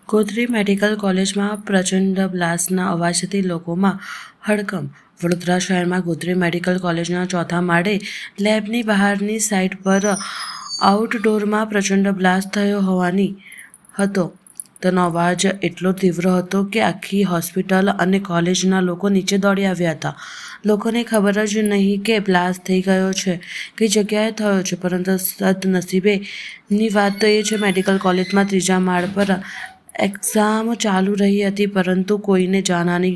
Gotri medical કોલેજમાં પ્રચંડ બ્લાસ્ટના અવાજથી લોકોમાં હડકંપ. વડોદરા શહેરમાં ગોત્રી મેડિકલ કોલેજના ચોથા માળે લેબની બહારની સાઇડ પર આઉટડોરમાં પ્રચંડ બ્લાસ્ટ થયો હોવાની હતો. તેનો અવાજ એટલો તીવ્ર હતો કે આખી હોસ્પિટલ અને કોલેજના લોકો નીચે દોડી આવ્યા હતા. લોકોને ખબર જ નહીં કે બ્લાસ્ટ થઈ ગયો છે, કઈ જગ્યાએ થયો છે. પરંતુ સદનસીબેની વાત તો એ છે, મેડિકલ કોલેજમાં ત્રીજા માળ પર એક્ઝામ ચાલુ રહી હતી, પરંતુ કોઈને જાનહાનિ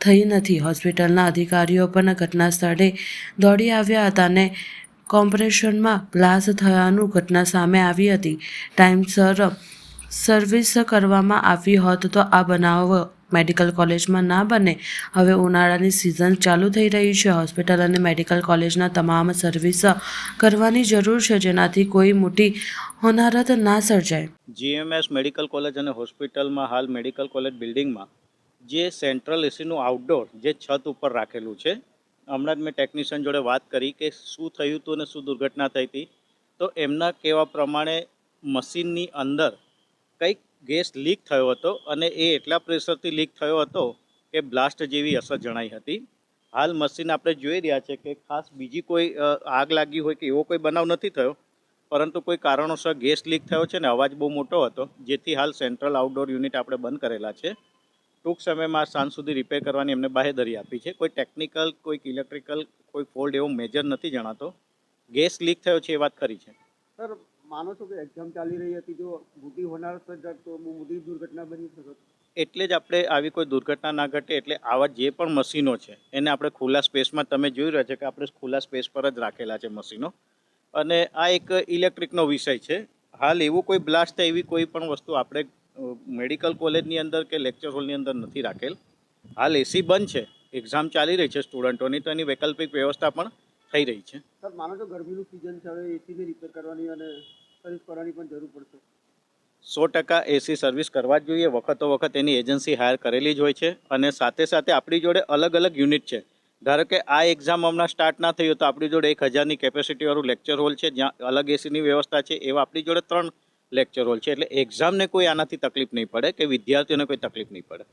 થઈ નથી. હોસ્પિટલના અધિકારીઓ પણ ઘટના સ્થળે દોડી આવ્યા હતા અને કોમ્પ્રેશનમાં બ્લાસ્ટ થયાનું ઘટના સામે આવી હતી. ટાઈમસર સર્વિસ કરવામાં આવી હોત તો આ બનાવ મેડિકલ કોલેજમાં ના બને. હવે ઉનાળાની સિઝન ચાલુ થઈ રહી છે. હોસ્પિટલ અને મેડિકલ કોલેજના તમામ સર્વિસ કરવાની જરૂર છે, જેનાથી કોઈ મોટી હોનારત ના સર્જાય. જીએમએસ મેડિકલ કોલેજ અને હોસ્પિટલમાં હાલ મેડિકલ કોલેજ બિલ્ડિંગમાં જે સેન્ટ્રલ એસીનું આઉટડોર જે છત ઉપર રાખેલું છે, હમણાં જ મેં ટેકનિશિયન જોડે વાત કરી કે શું થયું હતું અને શું દુર્ઘટના થઈ હતી. તો એમના કહેવા પ્રમાણે મશીનની અંદર કંઈક ગેસ લીક થયો હતો અને એ એટલા પ્રેશરથી લીક થયો હતો કે બ્લાસ્ટ જેવી અસર જણાઈ હતી. હાલ મશીન આપણે જોઈ રહ્યા છે કે ખાસ બીજી કોઈ આગ લાગી હોય કે એવો કોઈ બનાવ નથી થયો, પરંતુ કોઈ કારણોસર ગેસ લીક થયો છે ને અવાજ બહુ મોટો હતો, જેથી હાલ સેન્ટ્રલ આઉટડોર યુનિટ આપણે બંધ કરેલા છે. ટૂંક સમયમાં સાંજ સુધી રિપેર કરવાની એમને બાહેધરી આપી છે. કોઈ ટેકનિકલ, કોઈ ઇલેક્ટ્રિકલ કોઈ ફોલ્ટ એવો મેજર નથી જણાતો. ગેસ લીક થયો છે એ વાત ખરી છે. સર, માનો છો કે એક્ઝામ ચાલી રહી હતી, જો મોટી હોનારત સર્જાત તો બહુ મોટી દુર્ઘટના બની શકે? એટલે જ આપણે આવી કોઈ દુર્ઘટના ના ઘટે એટલે આવા જે પણ મશીનો છે એને આપણે ખુલ્લા સ્પેસમાં, તમે જોઈ રહ્યા છો કે આપણે ખુલ્લા સ્પેસ પર જ રાખેલા છે મશીનો. અને આ એક ઇલેક્ટ્રિકનો વિષય છે. હાલ એવું કોઈ બ્લાસ્ટ થાય એવી કોઈ પણ વસ્તુ આપણે મેડિકલ કોલેજની અંદર કે લેક્ચર હોલની અંદર નથી રાખેલ. હાલ એસી બંધ છે, એક્ઝામ ચાલી રહી છે સ્ટુડન્ટોની, તો એની વૈકલ્પિક વ્યવસ્થા પણ થઈ રહી છે. સર, માનો છો ગરમીનું સિઝન છે, હવે એસીને રિપેર કરવાની અને સર્વિસ કરવાની પણ જરૂર પડશે? 100% એસી સર્વિસ કરવા જ જોઈએ. વખતો વખત એની એજન્સી હાયર કરેલી જ હોય છે. અને સાથે સાથે આપણી જોડે અલગ અલગ યુનિટ છે. ધારો કે આ એક્ઝામ હમણાં સ્ટાર્ટ ના થયું તો આપણી જોડે 1000ની કેપેસિટીવાળું લેક્ચર હોલ છે, જ્યાં અલગ એસીની વ્યવસ્થા છે. એવા આપણી જોડે 3 લેક્ચર હોલ છે. એટલે એક્ઝામને કોઈ આનાથી તકલીફ નહીં પડે કે વિદ્યાર્થીઓને કોઈ તકલીફ નહીં પડે.